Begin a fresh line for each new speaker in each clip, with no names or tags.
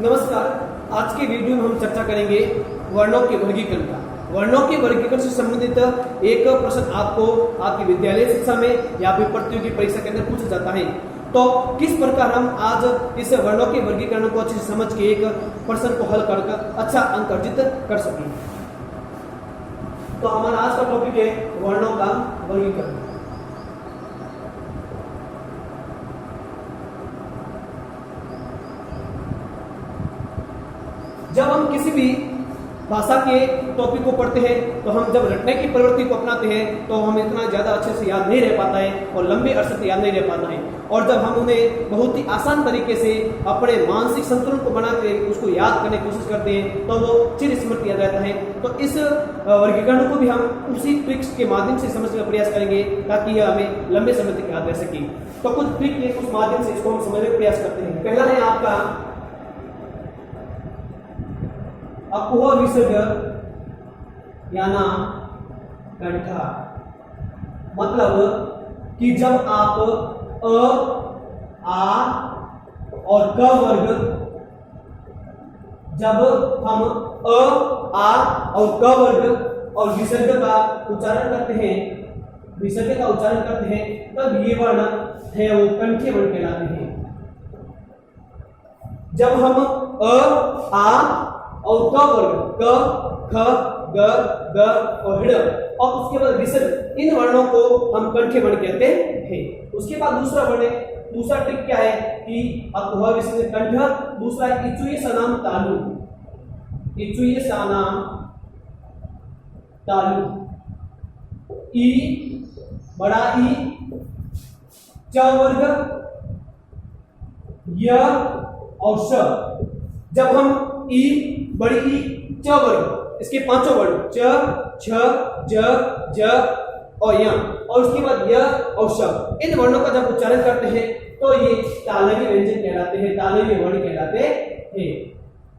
नमस्कार। आज के वीडियो में हम चर्चा करेंगे वर्णों के वर्गीकरण का। वर्णों के वर्गीकरण से संबंधित एक प्रश्न आपको आपकी विद्यालय शिक्षा में या फिर प्रतियोगी परीक्षा के अंदर पूछा जाता है। तो किस प्रकार हम आज इस वर्णों के वर्गीकरण को अच्छे से समझ के एक प्रश्न को हल कर अच्छा अंक अर्जित कर सकें। तो हमारा आज का टॉपिक है वर्णों का वर्गीकरण। जब हम किसी भी भाषा के टॉपिक को पढ़ते हैं तो हम जब रटने की प्रवृत्ति को अपनाते हैं तो हम इतना ज़्यादा अच्छे से याद नहीं रह पाता है और लंबे अरसे से याद नहीं रह पाता है। और जब हम उन्हें बहुत ही आसान तरीके से अपने मानसिक संतुलन को बना के उसको याद करने की कोशिश करते हैं तो वो चिर स्मृति याद रहता है। तो इस वर्गीकरण को भी हम उसी ट्रिक्स के माध्यम से समझने का प्रयास करेंगे ताकि यह हमें लंबे समय तक याद रह सके। तो कुछ ट्रिक है, उस माध्यम से इसको हम समझने का प्रयास करते हैं। पहला है आपका अपोह विसर्ग याना कंठा। मतलब कि जब आप अ, आ और क वर्ग, जब हम अ, आ और क वर्ग और विसर्ग का उच्चारण करते हैं, विसर्ग का उच्चारण करते हैं, तब ये वर्ण है वो कंठीय वर्ण कहलाते हैं। जब हम अ, आ और क वर्ग क, ख, ग, ग और ऋ और उसके बाद विसर्ग, इन वर्णों को हम कंठीय वर्ण कहते हैं। उसके बाद दूसरा वर्ण है, दूसरा ट्रिक क्या है कि अपोह विसर्ग कंठ। दूसरा है इचुये सनाम तालु। इचुये सनाम तालु। ई बड़ा ई, च वर्ग, य और श। जब हम ई बड़ी ई च वर्ग, इसके पांचों वर्ण च, छ, ज, ज और य और उसके बाद य और श, इन वर्णों का जब उच्चारण करते हैं तो ये तालव्य व्यंजन कहलाते हैं, तालव्य वर्ण कहलाते हैं।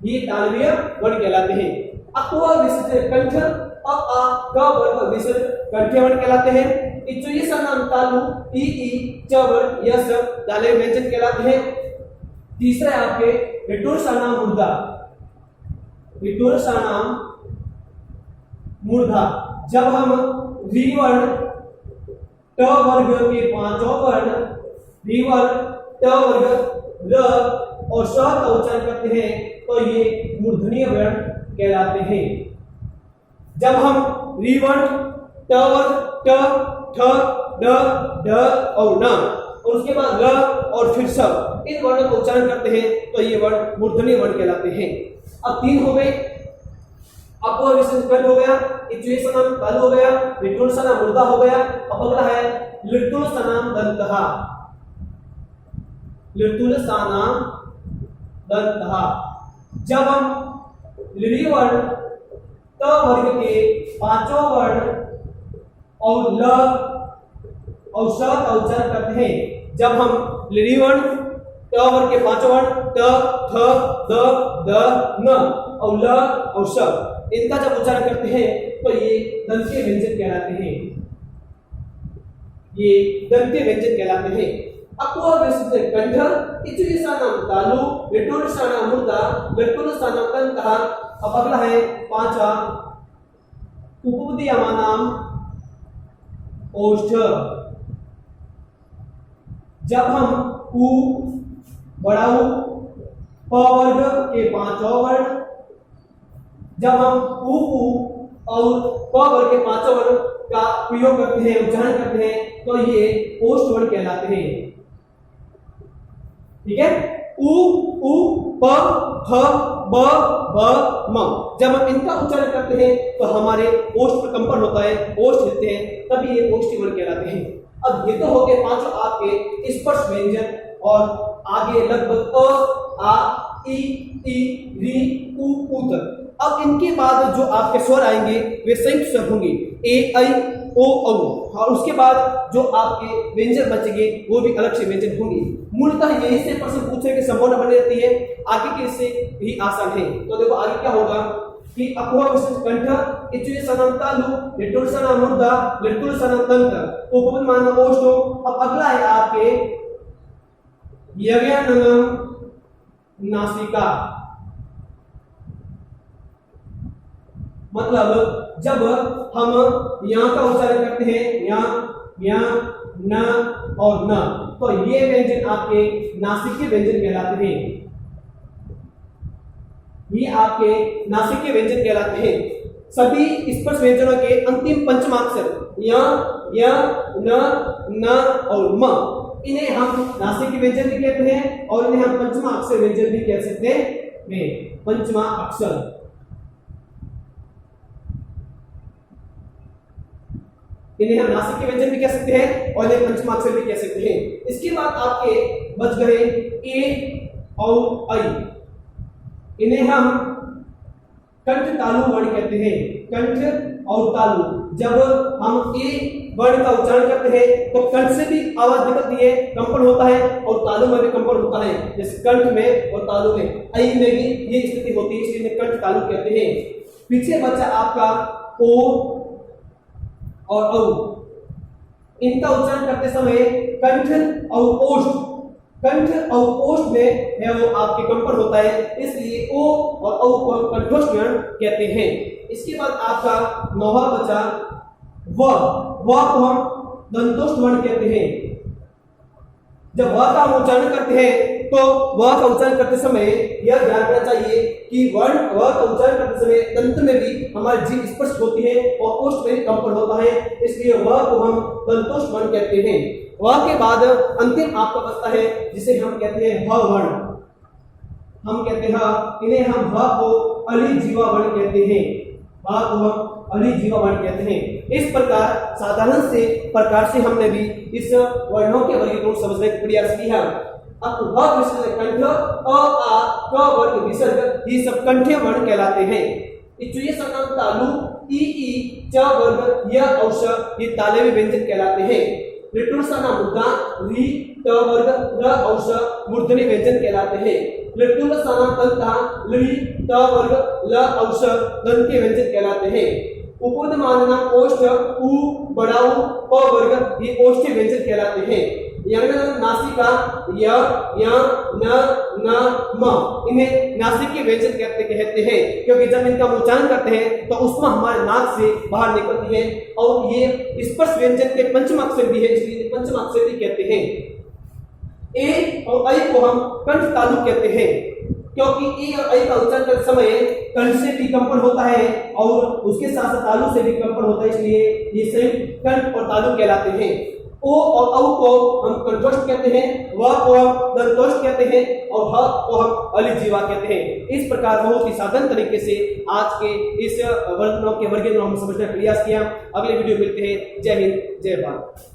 ये तालव्य वर्ण कहलाते हैं। अपोह विसर्ग कंठ, अ, आ, क वर्ग विसर्ग कंठीय वर्ण कहलाते हैं। इचुये सनाम तालु, ई, च वर्ग, य, श तालव्य व्यंजन कहलाते हैं। तीसरा है आपके विटुर सनाम मूर्धा। विटुर सनाम मूर्धा, जब हम री वर्ण ट वर्ग के पांचों वर्ण री वर्ण ट वर्ग र और श का उच्चारण करते हैं तो ये मूर्धन्य वर्ण कहलाते हैं। जब हम री वर्ण ट वर्ग ट, ठ, ड, ढ और न और उसके बाद र और फिर स, इन वर्णों का उच्चारण करते हैं तो ये वर्ण मूर्धन्य वर्ण कहलाते हैं। अब तीन हो गए, अपोह विसर्ग कंठ हो गया, इचुये सनाम तालु हो गया, विटुर सनाम मूर्धा हो गया। अब अगला है लिटुल सनाम दंतः। लिटुल सनाम दंतः, जब हम लिरि वर्ण त वर्ग के पांचों वर्ण और ल और श का उच्चारण करते हैं। जब हम लिरि वर्ण ट वर्ग के पांचों वर्ण ट, थ, द, द, न और ल और श, इनका जब उच्चारण करते हैं तो ये दंतीय व्यंजन कहलाते हैं। ये दंतीय व्यंजन कहलाते हैं। अपोह विसर्ग कंठ, इचुये सनाम तालु, विटुर सनाम मूर्धा, विटुर सनाम दंतः। अब अगला है पांचवा उपपदीयमानाम ओष्ठ। जब हम उ बड़ा उ प वर्ग के पांचों वर्ण, जब हम उ और प वर्ग के पांचों वर्ण का प्रयोग करते हैं, उच्चारण करते हैं तो ये ओष्ठ वर्ण कहलाते हैं। ठीक है, उ, प, फ, ब, भ, म, जब हम इनका उच्चारण करते हैं तो हमारे ओष्ठ पर कंपन होता है, ओष्ठ हिलते हैं, तभी ये ओष्ठी वर्ण कहलाते हैं। अब ये तो हो गए पांचों आपके स्पर्श व्यंजन और आगे लगभग अ, आ, ई, री, उ तक। अब इनके बाद जो आपके स्वर आएंगे वे संयुक्त स्वर होंगे, ए, ऐ, ओ, औ, और उसके बाद जो आपके व्यंजन बचेंगे वो भी अलग से व्यंजन होंगे। मूलतः यही से प्रश्न पूछने की संभावना बनी रहती है, आगे के इससे भी आसान है। तो देखो आगे क्या होगा कि अपोह विसर्ग कंठ, इचुये सनाम तालु, लिटुल सनाम मूर्धा, लिटुल सनाम दंत, उपपदीयमानाम ओष्ठो। अब अगला है आपके यज्ञनम नासिका। मतलब जब हम यहाँ का उच्चारण करते हैं, यहाँ न और न, तो ये व्यंजन आपके नासिक के व्यंजन कहलाते हैं। ये आपके नासिक के व्यंजन कहलाते हैं। सभी स्पर्श व्यंजनों के अंतिम पंचमाक्षर य, न और म, इन्हें हम नासिक के व्यंजन भी कहते हैं और इन्हें हम पंचमा अक्षर व्यंजन भी कह सकते हैं। पंचमा अक्षर, इन्हें हम नासिक के व्यंजन भी कह सकते हैं और इन्हें पंचमा अक्षर भी कह सकते हैं। इसके बाद आपके बच गए ए और ऐ, इन्हें हम कंठ तालु वर्ण कहते हैं। कंठ और तालु, जब हम ए वर्ण का उच्चारण करते हैं तो कंठ से भी आवाज निकलती है, कंपन होता है, और तालु में भी कंपन होता है, जैसे कंठ में और तालु में, ऐ में भी ये स्थिति होती है, इसलिए कंठ तालु कहते हैं। पीछे बचा आपका ओ और औ, इनका उच्चारण करते समय कंठ और ओष्ठ, कंठ और ओष्ठ में है वो आपके कंपन होता है, इसलिए ओ और औ को हम कंठोष्ठ वर्ण कहते हैं। इसके बाद आपका नौवा बचा व को हम दंतोष्ठ वर्ण कहते हैं। जब व का हम उच्चारण करते हैं तो व का उच्चारण करते समय यह ध्यान रखना चाहिए कि वर्ण व का उच्चारण करते समय दंत में भी हमारी जीभ स्पष्ट होती है और ओष्ठ में कंपन होता है, इसलिए व को हम दंतोष्ठ वर्ण कहते हैं। व के बाद अंतिम आपका बचता है जिसे हम कहते हैं ह वर्ण, हम कहते हैं इन्हें हम ह को अलिजीवा वर्ण कहते हैं। ह को हम अलिजीवा वर्ण कहते हैं। इस प्रकार साधारण से प्रकार से हमने भी इस वर्णों के वर्गीकरण को समझने का प्रयास किया। अब ह विसर्ग, कंठ, अ, आ, क वर्ग विसर्ग, ये सब कंठीय वर्ण कहलाते हैं। इचुये सनाम तालु, ई, च वर्ग, य और श, ये तालव्य व्यंजन कहलाते हैं। लिटुर सना मुद्दा, री, ट वर्ग, र और श, मूर्धन्य व्यंजन कहलाते हैं। लिटुर सना तंता, ली, ट वर्ग, ल और श, दंत्य व्यंजन कहलाते हैं। उपद मानना ओष्ठ, उ, बड़ाऊ, प वर्ग, ये ओष्ठ्य व्यंजन कहलाते हैं। नासिका य, न, म, इन्हें नासिक के व्यंजन कहते हैं, क्योंकि जब इनका उच्चारण करते हैं तो उसमें हमारे नाक से बाहर निकलती है, और ये स्पर्श व्यंजन के पंचम अक्षर भी है, इसलिए पंचम अक्षर भी कहते हैं। ए और ऐ को हम कंठ तालु कहते हैं, क्योंकि ए और ऐ का उच्चारण करते समय कंठ से भी कंपन होता है और उसके साथ साथ तालु से भी कंपन होता है, इसलिए ये संयुक्त कंठ और तालु कहलाते हैं। ओ और औ को हम कंठोष्ठ कहते हैं, व को हम दंतोष्ठ कहते हैं और ह को हम अलिजीवा कहते हैं। इस प्रकार बहुत ही साधारण तरीके से आज के इस वर्णों के वर्गीकरण हम समझने का प्रयास किया। अगले वीडियो मिलते हैं। जय हिंद, जय भारत।